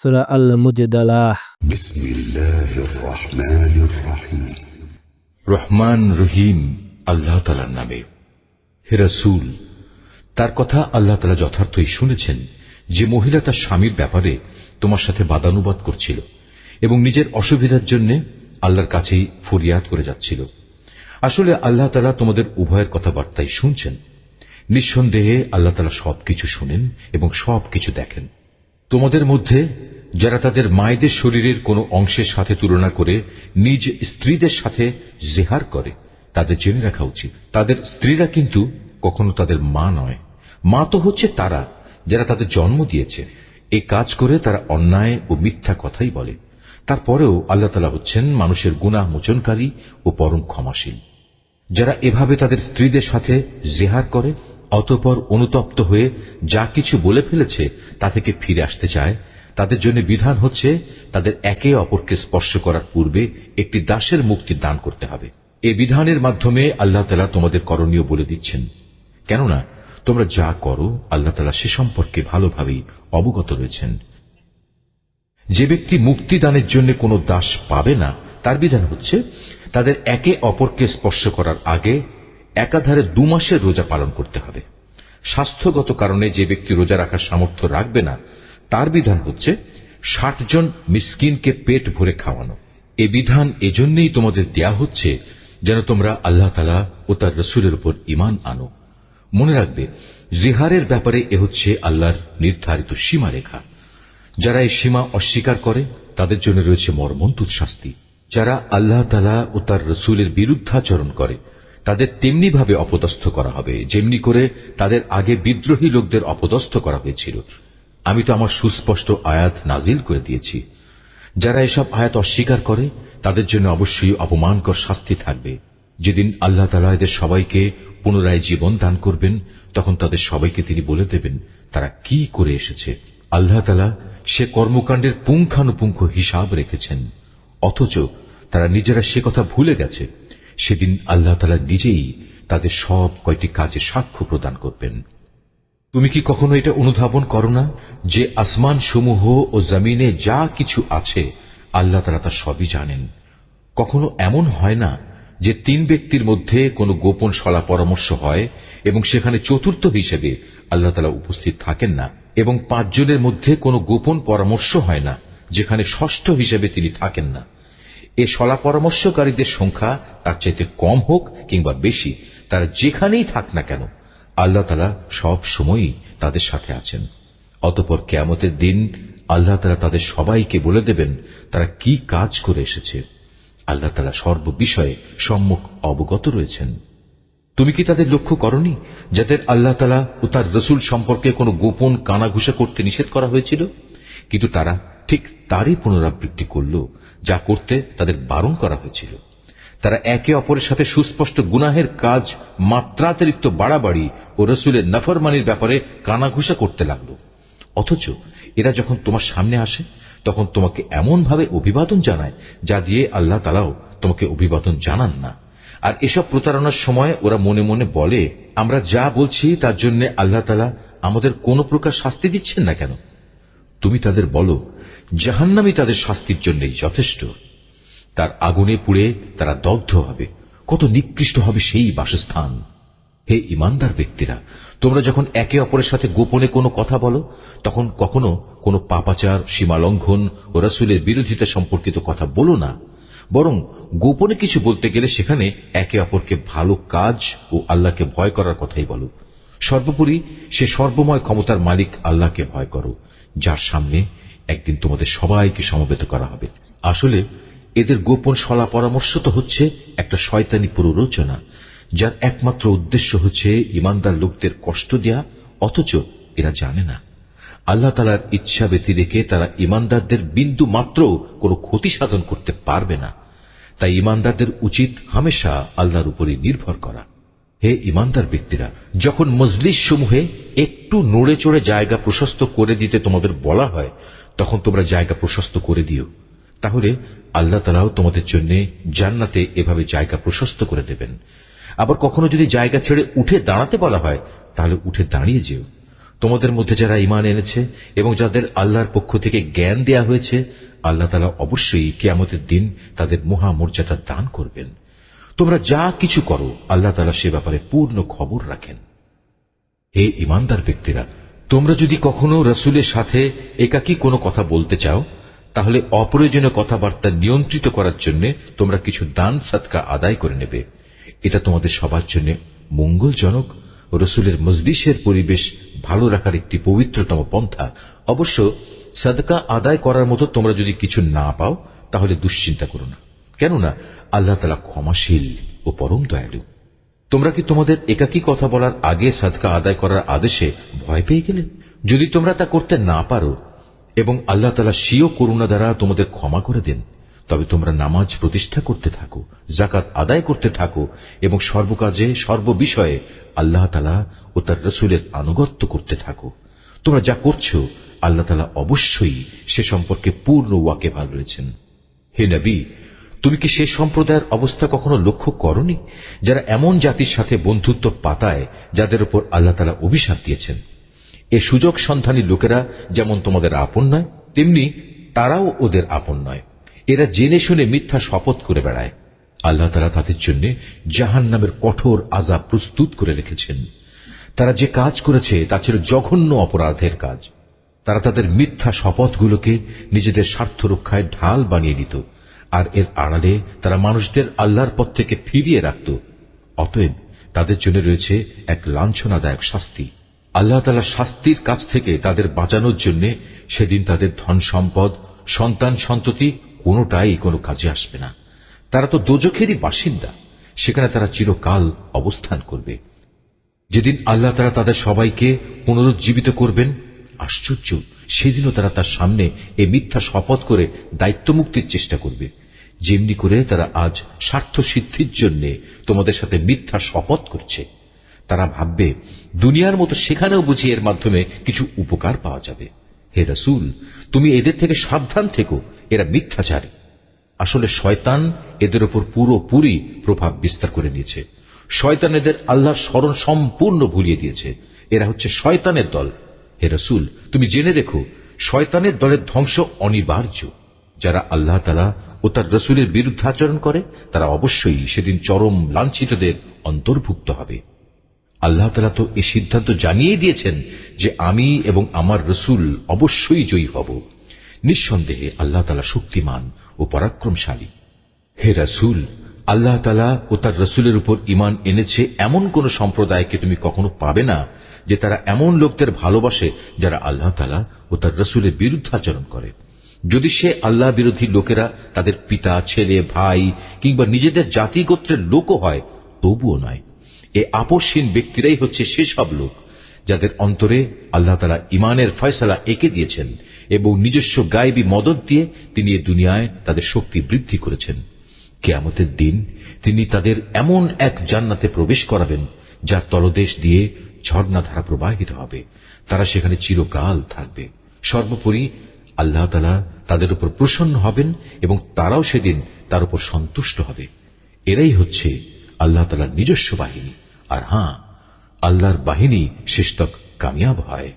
সূরা আল মুজাদালাহ। বিসমিল্লাহির রহমানির রহিম। রহমান রহিম আল্লাহ তাআলার নামে। হে রাসূল, তার কথা আল্লাহ তাআলা যথার্থই শুনেছেন যে মহিলা তার স্বামীর ব্যাপারে তোমার সাথে বাদানুবাদ করছিল এবং নিজের অসুবিধার জন্য আল্লাহর কাছেই ফরিয়াদ করে যাচ্ছিল। আসলে আল্লাহ তাআলা তোমাদের উভয়ের কথাবার্তাই শুনছেন। নিঃসন্দেহে আল্লাহ তাআলা সবকিছু শুনেন এবং সবকিছু দেখেন। তোমাদের মধ্যে যারা তাদের মায়েদের শরীরের কোনো অংশের সাথে তুলনা করে নিজ স্ত্রীদের সাথে জেহার করে, তাদের জেনে রাখা উচিত তাদের স্ত্রীরা কিন্তু কখনো তাদের মা নয়। মা তো হচ্ছে তারা যারা তাদের জন্ম দিয়েছে। এই কাজ করে তারা অন্যায় ও মিথ্যা কথাই বলে। তারপরেও আল্লাহ তাআলা হচ্ছেন মানুষের গুনাহ মোচনকারী ও পরম ক্ষমাশীল। যারা এভাবে তাদের স্ত্রীদের সাথে জেহার করে অতঃপর অনুতপ্ত হয়ে যা কিছু বলে ফেলেছে তা থেকে ফিরে আসতে চায়, তাদের জন্য বিধান হচ্ছে তাদের একে অপরকে স্পর্শ করার পূর্বে একটি দাসের মুক্তি দান করতে হবে। এই বিধানের মাধ্যমে আল্লাহ তাআলা তোমাদের করণীয় বলে দিচ্ছেন, কেননা তোমরা যা করো আল্লাহ তাআলা সে সম্পর্কে ভালোভাবেই অবগত রয়েছেন। যে ব্যক্তি মুক্তি দানের জন্য কোনো দাস পাবে না, তার বিধান হচ্ছে তাদের একে অপরকে স্পর্শ করার আগে একাধারে 2 মাসের রোজা পালন করতে হবে। স্বাস্থ্যগত কারণে যে ব্যক্তি রোজা রাখার সামর্থ্য রাখবে না, তার বিধান হচ্ছে 60 জন মিসকিনকে পেট ভরে খাওয়ানো। এ বিধান এজন্যই তোমাদের দেয়া হচ্ছে যেন তোমরা আল্লাহ তাআলা ও তার রাসূলের উপর ঈমান আনো। মনে রাখবে, জিহারের ব্যাপারে এ হচ্ছে আল্লাহর নির্ধারিত সীমারেখা। যারা এই সীমা অস্বীকার করে তাদের জন্য রয়েছে মর্মন্তুদ শাস্তি। যারা আল্লাহ তাআলা ও তার রাসূলের বিরুদ্ধাচরণ করে তাদের তেমনি ভাবে অপদস্থ করা হবে যেমনি করে তাদের আগে বিদ্রোহী লোকদের অপদস্থ করা হয়েছিল। আমি তো আমার সুস্পষ্ট আয়াত নাজিল করে দিয়েছি। যারা এসব আয়াত অস্বীকার করে তাদের জন্য অবশ্যই অপমানকর শাস্তি থাকবে। যেদিন আল্লাহ তাআলা এদের সবাইকে পুনরায় জীবন দান করবেন, তখন তাদের সবাইকে তিনি বলে দেবেন তারা কি করে এসেছে। আল্লাহ তাআলা সে কর্মকাণ্ডের পুঙ্খানুপুঙ্খ হিসাব রেখেছেন, অথচ তারা নিজেরা সে কথা ভুলে গেছে। সেদিন আল্লাহ তাআলা নিজেই তাদের সব কয়টি কাজে সাক্ষ্য প্রদান করবেন। তুমি কি কখনো এটা অনুধাবন করো না যে আসমান সমূহ ও জমিনে যা কিছু আছে আল্লাহ তাআলা তা সবই জানেন? কখনো এমন হয় না যে 3 ব্যক্তির মধ্যে কোনো গোপন সলা পরামর্শ হয় এবং সেখানে চতুর্থ হিসেবে আল্লাহ তাআলা উপস্থিত থাকেন না, এবং 5 জনের মধ্যে কোনো গোপন পরামর্শ হয় না যেখানে ষষ্ঠ হিসেবে তিনি থাকেন না। এ সলা পরামর্শকারীদের সংখ্যা তার চাইতে কম হোক কিংবা বেশি, তারা যেখানেই থাক না কেন আল্লাহ তাআলা সব সময়ই তাদের সাথে আছেন। অতঃপর কিয়ামতের দিন আল্লাহ তাআলা তাদের সবাইকে বলে দেবেন তারা কি কাজ করে এসেছে। আল্লাহ তাআলা সর্ববিষয়ে সম্মুখ অবগত রয়েছেন। তুমি কি তাদের লক্ষ্য করনি যাদের আল্লাহ তাআলা ও তার রাসূল সম্পর্কে কোনো গোপন কানাঘুষা করতে নিষেধ করা হয়েছিল, কিন্তু তারা ঠিক তারই পুনরাবৃত্তি করল যা করতে তাদের বারণ করা হয়েছিল। তারা একে অপরের সাথে সুস্পষ্ট গুনাহের কাজ মাত্রাতিরিক্ত বাড়াবাড়ি ও রাসূলের নাফরমানির ব্যাপারে কানাঘুষা করতে লাগলো। অথচ এরা যখন তোমার সামনে আসে তখন তোমাকে এমন ভাবে অভিবাদন জানায় যা দিয়ে আল্লাহ তাআলাও তোমাকে অভিবাদন জানান না। আর এসব প্রতারণার সময় ওরা মনে মনে বলে, আমরা যা বলছি তার জন্য আল্লাহ তাআলা আমাদের কোনো প্রকার শাস্তি দিচ্ছেন না কেন? তুমি তাদের বলো, জাহান্নামই তাদের শাস্তির জন্যই যথেষ্ট। তার আগুনে পুড়ে তারা দগ্ধ হবে। কত নিকৃষ্ট হবে সেই বাসস্থান। হে ঈমানদার ব্যক্তিরা, তোমরা যখন একে অপরের সাথে গোপনে কোনো কথা বলো, তখন কখনো কোনো পাপাচার, সীমালঙ্ঘন ও রাসূলের বিরোধিতা সম্পর্কিত কথা বলো না, বরং গোপনে কিছু বলতে গেলে সেখানে একে অপরকে ভালো কাজ ও আল্লাহকে ভয় করার কথাই বলো। সর্বোপরি সে সর্বময় ক্ষমতার মালিক আল্লাহকে ভয় করো, যার সামনে একদিন তোমাদের সবাইকে সমবেত করা হবে। আসলে এদের গোপন সলা পরামর্শ তো হচ্ছে একটা শয়তানি প্ররোচনা, যার একমাত্র উদ্দেশ্য হচ্ছে ঈমানদার লোকদের কষ্ট দেয়া, অথচ এরা জানে না আল্লাহ তাআলার ইচ্ছা ব্যতি রেখে তারা ঈমানদারদের বিন্দু মাত্র কোনো ক্ষতি সাধন করতে পারবে না। তাই ঈমানদারদের উচিত হামেশা আল্লাহর উপরই নির্ভর করা। হে ঈমানদার ব্যক্তিরা, যখন মজলিস সমূহে একটু নড়ে চড়ে জায়গা প্রশস্ত করে দিতে তোমাদের বলা হয়, তখন তোমরা জায়গা প্রশস্ত করে দিও। তাহলে আল্লাহ তাআলাও তোমাদের জন্য জান্নাতে এভাবে জায়গা প্রশস্ত করে দেবেন। আবার কখনো যদি জায়গা ছেড়ে উঠে দাঁড়াতে বলা হয়, তাহলে উঠে দাঁড়িয়ে যেও। তোমাদের মধ্যে যারা ঈমান এনেছে এবং যাদের আল্লাহর পক্ষ থেকে জ্ঞান দেয়া হয়েছে, আল্লাহ তাআলা অবশ্যই কিয়ামতের দিন তাদের মহামর্যাদা দান করবেন। তোমরা যা কিছু করো আল্লাহ তাআলা সে ব্যাপারে পূর্ণ খবর রাখেন। হে ঈমানদার ব্যক্তিরা, তোমরা যদি কখনো রাসূলের সাথে একাকী কোনো কথা বলতে চাও, তাহলে অপ্রয়োজনীয় কথাবার্তা নিয়ন্ত্রিত করার জন্য তোমরা কিছু দান সাদকা আদায় করে নেবে। এটা তোমাদের সবার জন্য মঙ্গলজনক। রাসূলের মজলিসের পরিবেশ ভালো রাখার একটি পবিত্রতম পন্থা। অবশ্য সাদকা আদায় করার মতো তোমরা যদি কিছু না পাও, তাহলে দুশ্চিন্তা করো না, কেননা আল্লাহ তাআলা ক্ষমাশীল ও পরম দয়ালু। তোমরা কি তোমাদের একাকী কথা বলার আগে সাদকা আদায় করার আদেশে ভয় পেয়ে গেলে? যদি তোমরা তা করতে না পারো এবং আল্লাহ তাআলা স্বীয় করুণা দ্বারা তোমাদের ক্ষমা করে দেন, তবে তোমরা নামাজ প্রতিষ্ঠা করতে থাকো, যাকাত আদায় করতে থাকো এবং সর্বকাজে সর্ববিষয়ে আল্লাহ তাআলা ও তার রাসূলের আনুগত্য করতে থাকো। তোমরা যা করছো আল্লাহ তাআলা অবশ্যই সে সম্পর্কে পূর্ণ ওয়াকিবহাল রয়েছেন। হে নবী, তুমি কি সেই সম্প্রদায়ের অবস্থা কখনো লক্ষ্য করনি যারা এমন জাতির সাথে বন্ধুত্ব পাতায় যাদের উপর আল্লাহ তাআলা অভিশাপ দিয়েছেন? এ সুযোগ সন্ধানী লোকেরা যেমন তোমাদের আপন নয়, তেমনি তারাও ওদের আপন নয়। এরা জেনে শুনে মিথ্যা শপথ করে বেড়ায়। আল্লাহ তাআলা তাদের জন্য জাহান্নামের কঠোর আযাব প্রস্তুত করে রেখেছেন। তারা যে কাজ করেছে তা ছিল জঘন্য অপরাধের কাজ। তারা তাদের মিথ্যা শপথগুলোকে নিজেদের স্বার্থ রক্ষায় ঢাল বানিয়ে নিত, আর এর আড়ালে তারা মানুষদের আল্লাহর পথ থেকে ফিরিয়ে রাখত। অতএব তাদের জন্য রয়েছে এক লাঞ্ছনাদায়ক শাস্তি। আল্লাহ তাআলা শাস্তির কাছ থেকে তাদের বাঁচানোর জন্য সেদিন তাদের ধন সম্পদ, সন্তান সন্ততি কোনোটাই কোনো কাজে আসবে না। তারা তো দোজখেরই বাসিন্দা, সেখানে তারা চিরকাল অবস্থান করবে। যেদিন আল্লাহ তাআলা তাদের সবাইকে পুনরুজ্জীবিত করবেন, আশ্চর্য, সেদিনও তারা তার সামনে এই মিথ্যা শপথ করে দায়িত্ব মুক্তির চেষ্টা করবে, যেমনি করে তারা আজ স্বার্থ সিদ্ধির জন্য তোমাদের সাথে মিথ্যা শপথ করছে। তারা ভাববে দুনিয়ার মতো সেখানেও বুঝি এর মাধ্যমে কিছু উপকার পাওয়া যাবে। হে রাসূল, তুমি এদের থেকে সাবধান থেকো, এরা মিথ্যাচারী। আসলে শয়তান এদের উপর পুরোপুরি প্রভাব বিস্তার করে নিয়েছে। শয়তান এদের আল্লাহর স্মরণ সম্পূর্ণ ভুলিয়ে দিয়েছে। এরা হচ্ছে শয়তানের দল। হে রাসূল, তুমি জেনে রেখো, শয়তানের দলের ধ্বংস অনিবার্য। যারা আল্লাহ তাআলা ও তার রাসূলের বিরুদ্ধাচরণ করে তারা অবশ্যই সেদিন চরম লাঞ্ছিতদের অন্তর্ভুক্ত হবে। আল্লাহ তাআলা তো এই সিদ্ধান্ত জানিয়ে দিয়েছেন যে আমি এবং আমার রাসূল অবশ্যই জয়ী হব। নিঃসন্দেহে আল্লাহ তাআলা শক্তিমান ও পরাক্রমশালী। হে রাসূল, আল্লাহ তাআলা ও তার রাসূলের উপর ঈমান এনেছে এমন কোন সম্প্রদায়কে তুমি কখনো পাবে না যে তারা এমন লোকদের ভালোবাসে যারা আল্লাহ তাআলা ও তার রাসূলের বিরুদ্ধাচরণ করে। যদি সে আল্লাহ বিরোধী লোকেরা তাদের পিতা, ছেলে, ভাই কিংবা নিজেদের জাতি গোত্রের লোকও হয়, তবুও নয়। এ আপসহীন ব্যক্তিরাই হচ্ছে সেসব লোক যাদের অন্তরে আল্লাহ তাআলা ঈমানের ফয়সালা এঁকে দিয়েছেন এবং নিজস্ব গায়েবী মদদ দিয়ে তিনি এ দুনিয়ায় তাদের শক্তি বৃদ্ধি করেছেন। কিয়ামতের দিন তিনি তাদের এমন এক জান্নাতে প্রবেশ করাবেন যার তলদেশ দিয়ে ঝর্ণাধারা প্রবাহিত হবে। তারা সেখানে চিরকাল থাকবে। সর্বোপরি আল্লাহ তাআলা তাদের উপর প্রসন্ন হবেন এবং তারাও সেদিন তার উপর সন্তুষ্ট হবে। এরাই হচ্ছে আল্লাহ তাআলার নিজস্ব বাহিনী। আর হ্যাঁ, আল্লাহর বাহিনী শেষতক কামিয়াব হয়।